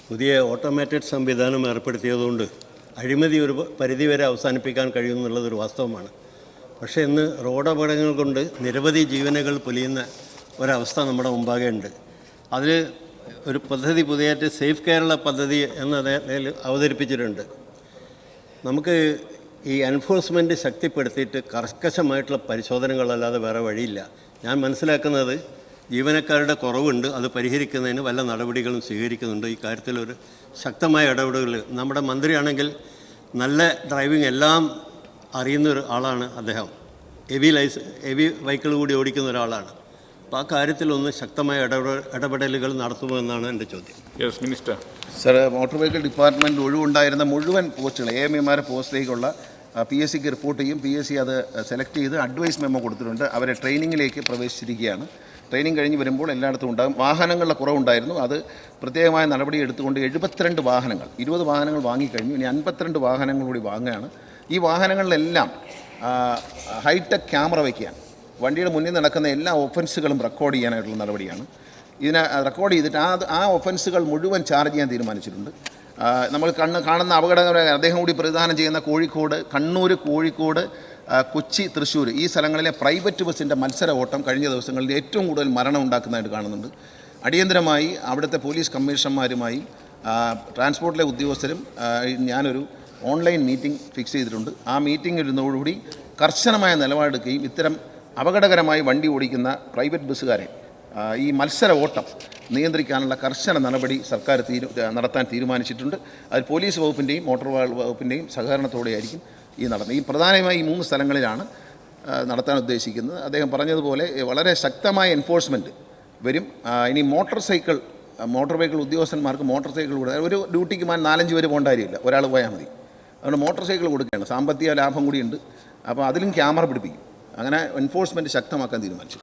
പുതിയ ഓട്ടോമാറ്റഡ് സംവിധാനം ഏർപ്പെടുത്തിയതുകൊണ്ട് അഴിമതി ഒരു പരിധിവരെ അവസാനിപ്പിക്കാൻ കഴിയുമെന്നുള്ളതൊരു വാസ്തവമാണ്. പക്ഷേ ഇന്ന് റോഡ് അപകടങ്ങൾ കൊണ്ട് നിരവധി ജീവനുകൾ പൊലിയുന്ന ഒരവസ്ഥ നമ്മുടെ മുമ്പാകെ ഉണ്ട്. അതിൽ ഒരു പദ്ധതി പുതിയതായിട്ട് സേഫ് കേരള പദ്ധതി എന്ന നിലയിൽ അവതരിപ്പിച്ചിട്ടുണ്ട്. നമുക്ക് ഈ എൻഫോഴ്സ്മെൻറ്റ് ശക്തിപ്പെടുത്തിയിട്ട് കർക്കശമായിട്ടുള്ള പരിശോധനകളല്ലാതെ വേറെ വഴിയില്ല. ഞാൻ മനസ്സിലാക്കുന്നത് ജീവനക്കാരുടെ കുറവുണ്ട്, അത് പരിഹരിക്കുന്നതിന് വല്ല നടപടികളും സ്വീകരിക്കുന്നുണ്ട്. ഈ കാര്യത്തിലൊരു ശക്തമായ ഇടപെടലുകൾ നമ്മുടെ മന്ത്രിയാണെങ്കിൽ നല്ല ഡ്രൈവിംഗ് എല്ലാം അറിയുന്ന ഒരു ആളാണ് അദ്ദേഹം. ഹെവി വെഹിക്കിൾ കൂടി ഓടിക്കുന്ന ഒരാളാണ്. അപ്പോൾ ആ കാര്യത്തിലൊന്ന് ശക്തമായ ഇടപെടലുകൾ നടത്തുമെന്നാണ് എൻ്റെ ചോദ്യം. Yes minister. Sir, motor vehicle department ഒഴിവുണ്ടായിരുന്ന മുഴുവൻ പോസ്റ്റുകൾ AMAമാരെ പോസ്റ്റിലേക്കുള്ള PSCക്ക് റിപ്പോർട്ട് ചെയ്യും. PSC അത് സെലക്ട് ചെയ്ത് അഡ്വൈസ് മെമ്മോ കൊടുത്തിട്ടുണ്ട്. അവരെ ട്രെയിനിങ്ങിലേക്ക് പ്രവേശിച്ചിരിക്കുകയാണ്. ട്രെയിനിങ് കഴിഞ്ഞ് വരുമ്പോൾ എല്ലായിടത്തും ഉണ്ടാകും. വാഹനങ്ങളുടെ കുറവുണ്ടായിരുന്നു, അത് പ്രത്യേകമായ നടപടി എടുത്തുകൊണ്ട് 72 വാഹനങ്ങൾ 20 വാഹനങ്ങൾ വാങ്ങിക്കഴിഞ്ഞു. ഇനി 52 വാഹനങ്ങൾ കൂടി വാങ്ങുകയാണ്. ഈ വാഹനങ്ങളിലെല്ലാം ഹൈടെക് ക്യാമറ വയ്ക്കുകയാണ്. വണ്ടിയുടെ മുന്നിൽ നടക്കുന്ന എല്ലാ ഒഫൻസുകളും റെക്കോർഡ് ചെയ്യാനായിട്ടുള്ള നടപടിയാണ്. ഇതിനെ റെക്കോർഡ് ചെയ്തിട്ട് ആ ഒഫൻസുകൾ മുഴുവൻ ചാർജ് ചെയ്യാൻ തീരുമാനിച്ചിട്ടുണ്ട്. നമ്മൾ കാണുന്ന അപകടകരമായ അദ്ദേഹം കൂടി പ്രതിദാനം ചെയ്യുന്ന കോഴിക്കോട്, കണ്ണൂർ, കോഴിക്കോട്, കൊച്ചി, തൃശ്ശൂർ ഈ സ്ഥലങ്ങളിലെ പ്രൈവറ്റ് ബസ്സിൻ്റെ മത്സര ഓട്ടം കഴിഞ്ഞ ദിവസങ്ങളിൽ ഏറ്റവും കൂടുതൽ മരണം ഉണ്ടാക്കുന്നതായിട്ട് കാണുന്നുണ്ട്. അടിയന്തരമായി അവിടുത്തെ പോലീസ് കമ്മീഷണർമാരുമായി ട്രാൻസ്പോർട്ടിലെ ഉദ്യോഗസ്ഥരും ഞാനൊരു ഓൺലൈൻ മീറ്റിംഗ് ഫിക്സ് ചെയ്തിട്ടുണ്ട്. ആ മീറ്റിംഗ് ഇരുന്നതോടുകൂടി കർശനമായ നിലപാടെടുക്കുകയും ഇത്തരം അപകടകരമായി വണ്ടി ഓടിക്കുന്ന പ്രൈവറ്റ് ബസ്സുകാരെ ഈ മത്സര ഓട്ടം നിയന്ത്രിക്കാനുള്ള കർശന നടപടി സർക്കാർ നടത്താൻ തീരുമാനിച്ചിട്ടുണ്ട്. അതിൽ പോലീസ് വകുപ്പിൻ്റെയും മോട്ടോർ വകുപ്പിൻ്റെയും സഹകരണത്തോടെയായിരിക്കും ഈ പ്രധാനമായി ഈ 3 സ്ഥലങ്ങളിലാണ് നടത്താൻ ഉദ്ദേശിക്കുന്നത്. അദ്ദേഹം പറഞ്ഞതുപോലെ വളരെ ശക്തമായ എൻഫോഴ്സ്മെൻറ്റ് വരും. ഇനി മോട്ടോർ വെഹിക്കിൾ ഉദ്യോഗസ്ഥന്മാർക്ക് മോട്ടോർ സൈക്കിൾ കൊടുക്കുക. ഒരു ഡ്യൂട്ടിക്ക് 4-5 പേര് പോകേണ്ട കാര്യമില്ല, ഒരാൾ പോയാൽ മതി. അതുകൊണ്ട് മോട്ടോർ സൈക്കിൾ കൊടുക്കുകയാണ്. സാമ്പത്തിക ലാഭം കൂടിയുണ്ട്. അപ്പോൾ അതിലും ക്യാമറ പിടിപ്പിക്കും. അങ്ങനെ എൻഫോഴ്സ്മെൻറ്റ് ശക്തമാക്കാൻ തീരുമാനിച്ചു.